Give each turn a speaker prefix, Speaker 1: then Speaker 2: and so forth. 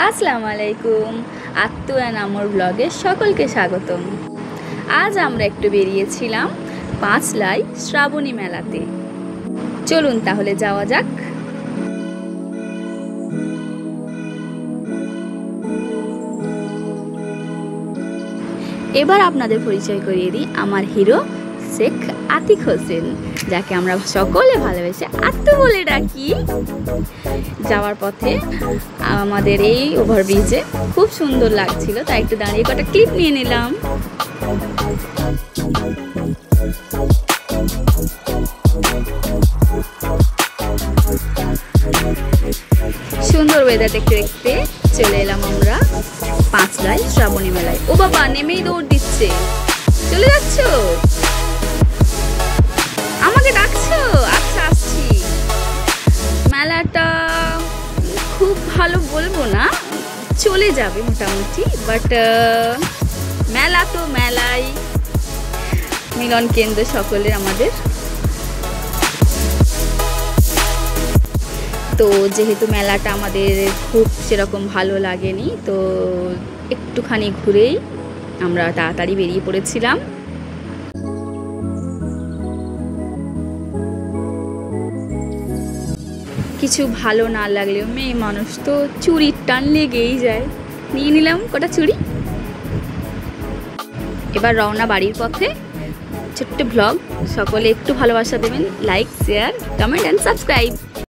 Speaker 1: আসসালামু আলাইকুম। আত্তু অ্যান্ড আমর ব্লগে সকলকে স্বাগতম। আজ আমরা একটু বেরিয়েছিলাম পাঁচলাই শ্রাবণী মেলাতে। চলুন তাহলে যাওয়া যাক। এবার আপনাদের পরিচয় করিয়ে দিই, আমার হিরো শেখ আতিক হোসেন, যাকে আমরা সকলে ভালোবেসে আত্তু বলে ডাকি। যাওয়ার পথে আমাদের এই ওভারব্রিজে খুব সুন্দর লাগছিল, তাই একটু দাঁড়িয়ে কটা ক্লিপ নিয়ে নিলাম। সুন্দর ওয়েদার দেখতে দেখতে চলে এলাম আমরা পাঁচলাই শ্রাবণী মেলায়। ও বাবা, নেমেই দৌড় দিচ্ছে। চলে যাচ্ছ? আমাকে ডাকছো? আচ্ছা আসছি। মেলাটা খুব ভালো বলবো না, চলে যাবে মোটামুটি, বাট মেলা তো মেলাই, মিলন কেন্দ্র সকলের আমাদের। তো যেহেতু মেলাটা আমাদের খুব সেরকম ভালো লাগেনি, তো একটুখানি ঘুরেই আমরা তাড়াতাড়ি বেরিয়ে পড়েছিলাম। কিছু ভালো না লাগলেও মেয়ে মানুষ তো চুরির টান লেগেই যায়, নিয়ে নিলাম কটা চুড়ি। এবার রওনা বাড়ির পথে। ছোট্ট ব্লগ, সকলে একটু ভালোবাসা দেবেন, like, share, comment and subscribe.